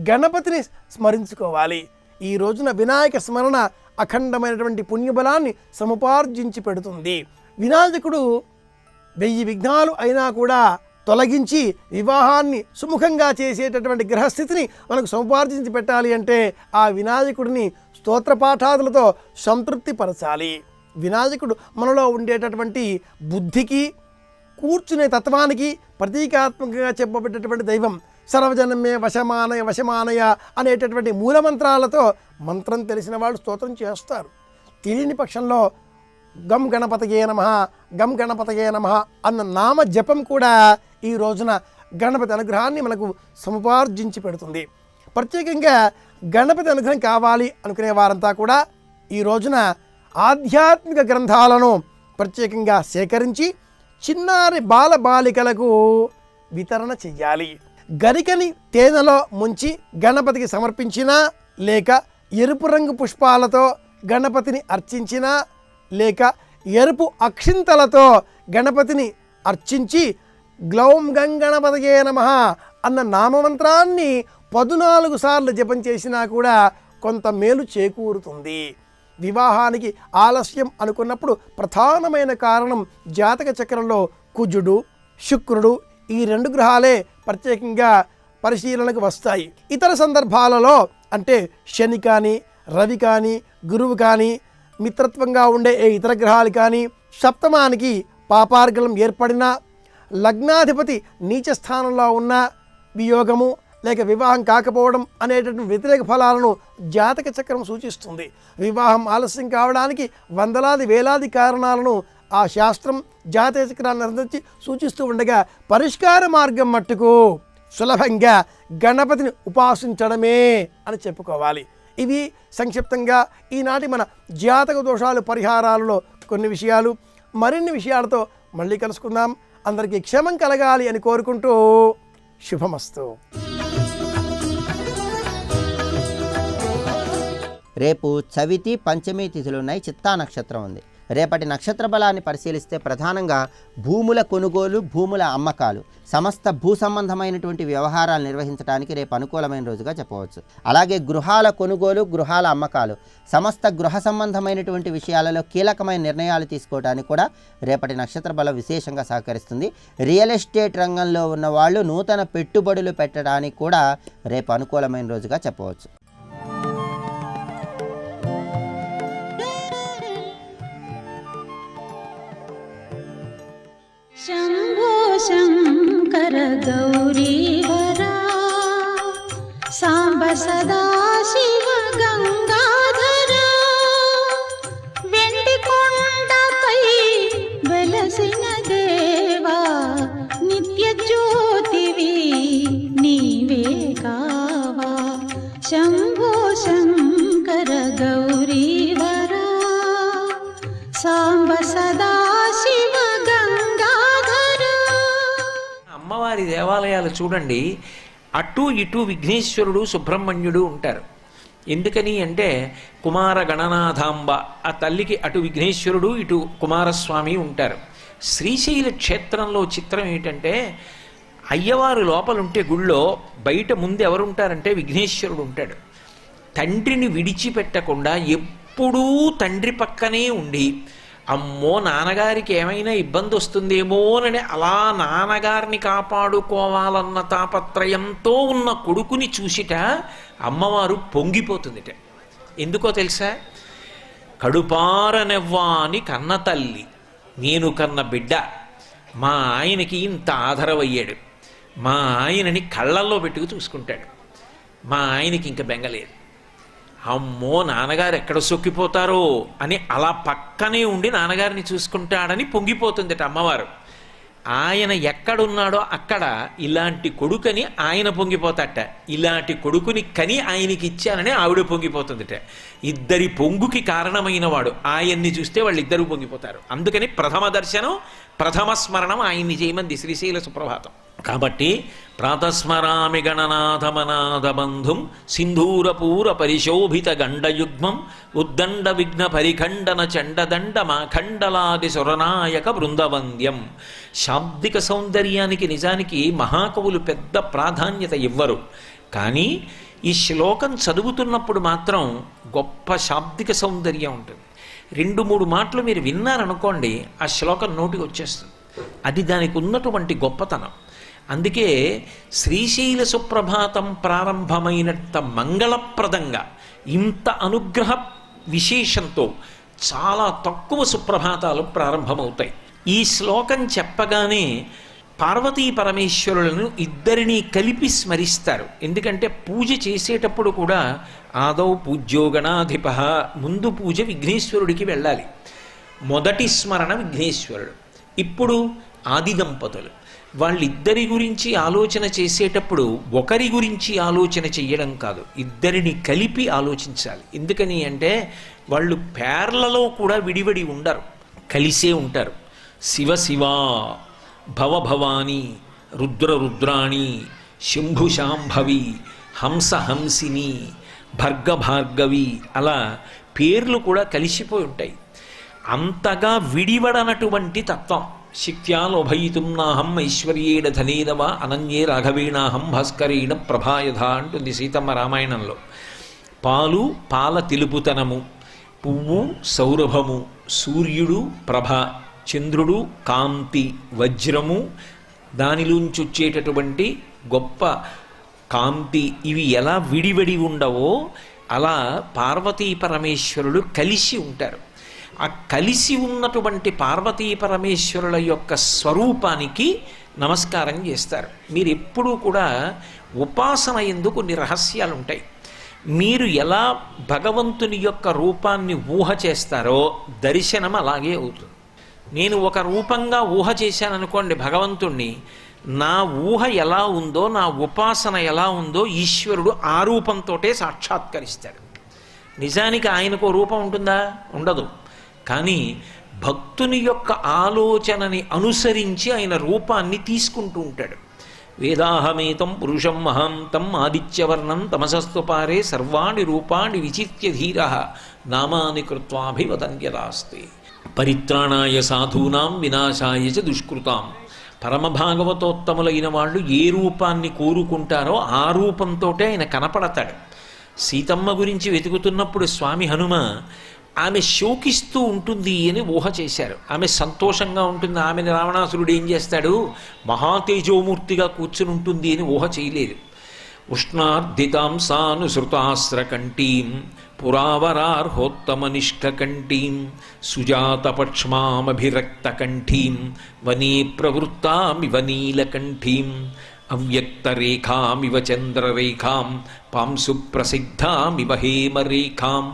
గణపతిని స్మరించుకోవాలి. ఈ రోజున వినాయక స్మరణ అఖండమైనటువంటి పుణ్యబలాన్ని సముపార్జించి పెడుతుంది. వినాయకుడు 1000 విఘ్నాలు అయినా కూడా తొలగించి వివాహాన్ని సుముఖంగా చేసేటటువంటి గ్రహస్థితిని మనకు సముపార్జించి పెట్టాలి అంటే ఆ వినాయకుడిని స్తోత్రపాఠాదులతో సంతృప్తి పరచాలి. వినాయకుడు మనలో ఉండేటటువంటి బుద్ధికి కూర్చునే తత్వానికి ప్రతీకాత్మకంగా చెప్పబడ్డటువంటి దైవం. సర్వజనమే వశమానయ వశమానయ అనేటటువంటి మూలమంత్రాలతో మంత్రం తెలిసిన వాళ్ళు స్తోత్రం చేస్తారు. తెలియని పక్షంలో గం గణపతయే నమః గం గణపతయే నమః అన్న నామ జపం కూడా ఈ రోజున గణపతి అనుగ్రహాన్ని మనకు సముపార్జించి పెడుతుంది. ప్రత్యేకంగా గణపతి అనుగ్రహం కావాలి అనుకునే వారంతా కూడా ఈ రోజున ఆధ్యాత్మిక గ్రంథాలను ప్రత్యేకంగా సేకరించి చిన్నారి బాలబాలికలకు వితరణ చెయ్యాలి. గరికని తేనెలో ముంచి గణపతికి సమర్పించినా, లేక ఎరుపు రంగు పుష్పాలతో గణపతిని అర్చించినా, లేక ఎరుపు అక్షింతలతో గణపతిని అర్చించి గ్లౌం గణపతయే నమః అన్న నామమంత్రాన్ని 14 సార్లు జపం చేసినా కూడా కొంత మేలు చేకూరుతుంది. వివాహానికి ఆలస్యం అనుకున్నప్పుడు ప్రధానమైన కారణం జాతక చక్రంలో కుజుడు శుక్రుడు ఈ 2 గ్రహాలే ప్రత్యేకంగా పరిశీలనకు వస్తాయి. ఇతర సందర్భాలలో అంటే శని కానీ రవి కానీ గురువు కానీ మిత్రత్వంగా ఉండే ఏ ఇతర గ్రహాలు కానీ సప్తమానికి పాపార్గలం ఏర్పడినా, లగ్నాధిపతి నీచ స్థానంలో ఉన్న వియోగము లేక వివాహం కాకపోవడం అనేటటువంటి వ్యతిరేక ఫలాలను జాతక చక్రం సూచిస్తుంది. వివాహం ఆలస్యం కావడానికి వందలాది వేలాది కారణాలను ఆ శాస్త్రం జాతక చక్రాన్ని అనుసరించి సూచిస్తూ ఉండగా పరిష్కార మార్గం మట్టుకు సులభంగా గణపతిని ఉపాసించడమే అని చెప్పుకోవాలి. ఇవి సంక్షిప్తంగా ఈనాటి మన జాతక దోషాలు పరిహారాలలో కొన్ని విషయాలు. మరిన్ని విషయాలతో మళ్ళీ కలుసుకుందాం. అందరికీ క్షేమం కలగాలి అని కోరుకుంటూ శుభమస్తు. రేపు చవితి పంచమి తిథులు ఉన్నాయి. చిత్తా నక్షత్రం ఉంది. రేపటి నక్షత్ర బలాన్ని పరిశీలిస్తే ప్రధానంగా భూముల కొనుగోలు భూముల అమ్మకాలు సమస్త భూ సంబంధమైనటువంటి వ్యవహారాలు నిర్వహించడానికి రేపు అనుకూలమైన రోజుగా చెప్పవచ్చు. అలాగే గృహాల కొనుగోలు గృహాల అమ్మకాలు సమస్త గృహ సంబంధమైనటువంటి విషయాలలో కీలకమైన నిర్ణయాలు తీసుకోవడానికి కూడా రేపటి నక్షత్ర బలం విశేషంగా సహకరిస్తుంది. రియల్ ఎస్టేట్ రంగంలో ఉన్న వాళ్ళు నూతన పెట్టుబడులు పెట్టడానికి కూడా రేపు అనుకూలమైన రోజుగా చెప్పవచ్చు. शम्भो शङ्कर गौरीवरा साम्ब सदा शिव गङ्गाधरा वेण्डिकोण्डपै वेलसिन देवा नित्यज्योतिवि नीवे कावा शम्भो शङ्कर गौरीवरा साम्ब सदा शिव అమ్మవారి దేవాలయాలు చూడండి, అటు ఇటు విఘ్నేశ్వరుడు సుబ్రహ్మణ్యుడు ఉంటారు. ఎందుకని అంటే కుమార గణనాథాంబ, ఆ తల్లికి అటు విఘ్నేశ్వరుడు ఇటు కుమారస్వామి ఉంటారు. శ్రీశైల క్షేత్రంలో చిత్రం ఏంటంటే అయ్యవారు లోపలుంటే గుళ్ళో బయట ముందు ఎవరుంటారంటే విఘ్నేశ్వరుడు ఉంటాడు. తండ్రిని విడిచిపెట్టకుండా ఎప్పుడూ తండ్రి పక్కనే ఉండి, అమ్మో నాన్నగారికి ఏమైనా ఇబ్బంది వస్తుందేమోనని అలా నాన్నగారిని కాపాడుకోవాలన్న తాపత్రయంతో ఉన్న కొడుకుని చూసిట అమ్మవారు పొంగిపోతుందిట. ఎందుకో తెలుసా? కడుపారనెవ్వాని కన్న తల్లి, నేను కన్న బిడ్డ, మా ఆయనకి ఇంత ఆధారమయ్యాడు, మా ఆయనని కళ్ళల్లో పెట్టుకు చూసుకుంటాడు, మా ఆయనకి ఇంక బెంగలేదు, అమ్మో నాన్నగారు ఎక్కడ సొక్కిపోతారో అని అలా పక్కనే ఉండి నాన్నగారిని చూసుకుంటాడని పొంగిపోతుందట అమ్మవారు. ఆయన ఎక్కడున్నాడో అక్కడ ఇలాంటి కొడుకని ఆయన పొంగిపోతాట, ఇలాంటి కొడుకుని కని ఆయనకి ఇచ్చానని ఆవిడ పొంగిపోతుందిట. ఇద్దరి పొంగుకి కారణమైన వాడు ఆయన్ని చూస్తే వాళ్ళిద్దరూ పొంగిపోతారు. అందుకని ప్రథమ దర్శనం, ప్రథమ స్మరణం ఆయన్ని చేయమంది శ్రీశైల సుప్రభాతం. కాబట్టి ప్రాతస్మరామి గణనాథమనాథ బంధుం సింధూరపూర పరిశోభిత గండయుగ్మం ఉద్దండ విఘ్న పరిఖండన చండదండ మాఖండలాది సురనాయక బృందవంద్యం. శాబ్దిక సౌందర్యానికి నిజానికి మహాకవులు పెద్ద ప్రాధాన్యత ఇవ్వరు, కానీ ఈ శ్లోకం చదువుతున్నప్పుడు మాత్రం గొప్ప శాబ్దిక సౌందర్యం ఉంటుంది. 2-3 మాటలు మీరు విన్నారనుకోండి, ఆ శ్లోకం నోటికి వచ్చేస్తుంది. అది దానికి ఉన్నటువంటి గొప్పతనం. అందుకే శ్రీశైల సుప్రభాతం ప్రారంభమైనంత మంగళప్రదంగా ఇంత అనుగ్రహ విశేషంతో చాలా తక్కువ సుప్రభాతాలు ప్రారంభమవుతాయి. ఈ శ్లోకం చెప్పగానే పార్వతీ పరమేశ్వరులను ఇద్దరినీ కలిపి స్మరిస్తారు. ఎందుకంటే పూజ చేసేటప్పుడు కూడా ఆదౌ పూజ్యో గణాధిప, ముందు పూజ విఘ్నేశ్వరుడికి వెళ్ళాలి. మొదటి స్మరణ విఘ్నేశ్వరుడు. ఇప్పుడు ఆది దంపతులు, వాళ్ళిద్దరి గురించి ఆలోచన చేసేటప్పుడు ఒకరి గురించి ఆలోచన చెయ్యడం కాదు, ఇద్దరిని కలిపి ఆలోచించాలి. ఎందుకని అంటే వాళ్ళు పేర్లలో కూడా విడివడి ఉండరు, కలిసే ఉంటారు. శివ శివ, భవ భవాని, రుద్ర రుద్రాణి, శంభు శాంభవి, హంస హంసిని, భర్గ భార్గవి, అలా పేర్లు కూడా కలిసిపోయి ఉంటాయి. అంతగా విడివడనటువంటి తత్వం. శక్త్యాలోభయితుం నాహం ఐశ్వర్యేణ ధనేనవ అనన్యే రాఘవేణాహం భాస్కరేణ ప్రభాయధ అంటుంది సీతమ్మ రామాయణంలో. పాలు పాల తెలుపుతనము, పువ్వు సౌరభము, సూర్యుడు ప్రభ, చంద్రుడు కాంతి, వజ్రము దానిలోంచి వచ్చేటటువంటి గొప్ప కాంతి, ఇవి ఎలా విడివడి ఉండవో అలా పార్వతీ పరమేశ్వరుడు కలిసి ఉంటారు. ఆ కలిసి ఉన్నటువంటి పార్వతీ పరమేశ్వరుల యొక్క స్వరూపానికి నమస్కారం చేస్తారు. మీరు ఎప్పుడూ కూడా ఉపాసన యందు కొన్ని రహస్యాలు ఉంటాయి. మీరు ఎలా భగవంతుని యొక్క రూపాన్ని ఊహ చేస్తారో దర్శనం అలాగే అవుతుంది. నేను ఒక రూపంగా ఊహ చేశాననుకోండి భగవంతుణ్ణి, నా ఊహ ఎలా ఉందో, నా ఉపాసన ఎలా ఉందో ఈశ్వరుడు ఆ రూపంతోటే సాక్షాత్కరిస్తాడు. నిజానికి ఆయనకు రూపం ఉంటుందా? ఉండదు. కానీ భక్తుని యొక్క ఆలోచనని అనుసరించి ఆయన రూపాన్ని తీసుకుంటూ ఉంటాడు. వేదాహమేతం పురుషం మహాంతం ఆదిత్యవర్ణం తమసస్తుపారే సర్వాణి రూపాణి విచిత్య ధీర నామాని కృత్వాభివదంత్యదాస్తే పరిత్రాణాయ సాధూనాం వినాశాయ చ దుష్కృతాం. పరమభాగవతోత్తములైన వాళ్ళు ఏ రూపాన్ని కోరుకుంటారో ఆ రూపంతోటే ఆయన కనపడతాడు. సీతమ్మ గురించి వెతుకుతున్నప్పుడు స్వామి హనుమ ఆమె శోకిస్తూ ఉంటుంది అని ఊహ చేశారు. ఆమె సంతోషంగా ఉంటుంది, ఆమెను రావణాసురుడు ఏం చేస్తాడు, మహాతేజోమూర్తిగా కూర్చుని ఉంటుంది అని ఊహ చేయలేదు. ఉష్ణార్ధితాం సానుసృతాస్రకంఠీం పురావరార్హోత్తమనిష్కకంఠీం సుజాతపక్ష్మామభిరక్తకంఠీం వనే ప్రవృత్తామివ నీలకంఠీం అవ్యక్తరేఖామివ చంద్రరేఖాం పాంసు ప్రసిద్ధామివ హేమరేఖాం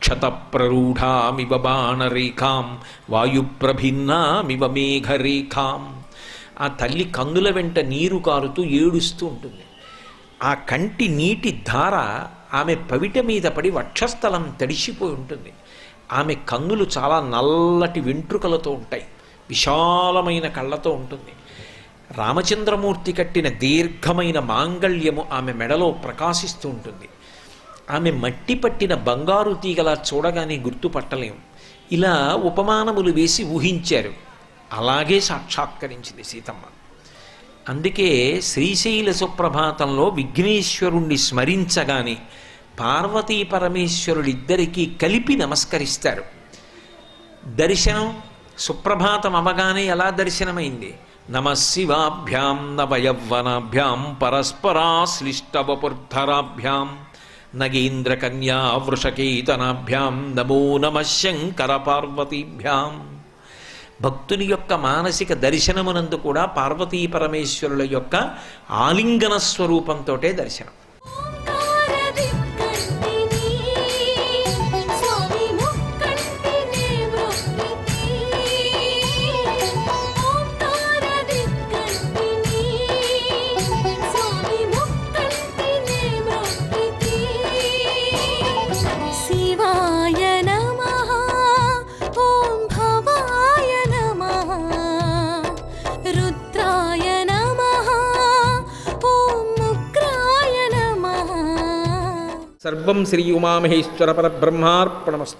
క్షతప్రరూఢామివ బాణరేఖాం వాయుప్రభిన్నామివ మేఘరేఖాం. ఆ తల్లి కన్నుల వెంట నీరు కారుతూ ఏడుస్తూ ఉంటుంది. ఆ కంటి నీటి ధార ఆమె పవిట మీద పడి వక్షస్థలం తడిసిపోయి ఉంటుంది. ఆమె కన్నులు చాలా నల్లటి వెంట్రుకలతో ఉంటాయి, విశాలమైన కళ్ళతో ఉంటుంది. రామచంద్రమూర్తి కట్టిన దీర్ఘమైన మాంగళ్యము ఆమె మెడలో ప్రకాశిస్తూ ఉంటుంది. ఆమె మట్టి పట్టిన బంగారు తీగలా చూడగానే గుర్తుపట్టలేం. ఇలా ఉపమానములు వేసి ఊహించారు. అలాగే సాక్షాత్కరించింది సీతమ్మ. అందుకే శ్రీశైల సుప్రభాతంలో విఘ్నేశ్వరుణ్ణి స్మరించగానే పార్వతీ పరమేశ్వరుడిద్దరికీ కలిపి నమస్కరిస్తారు. దర్శనం సుప్రభాతం అవగానే ఎలా దర్శనమైంది? నమశివాభ్యాం నవయవ్వనాభ్యాం పరస్పరాశ్లిష్టవపుర్ధరాభ్యాం నగేంద్రకన్యా వృషకేతనాభ్యాం నమో నమః శంకర పార్వతీభ్యాం. భక్తుని యొక్క మానసిక దర్శనమునందు కూడా పార్వతీ పరమేశ్వరుల యొక్క ఆలింగన స్వరూపంతో దర్శనం. సర్వం శ్రీ ఉమామహేశ్వర పరబ్రహ్మార్పణమస్తు.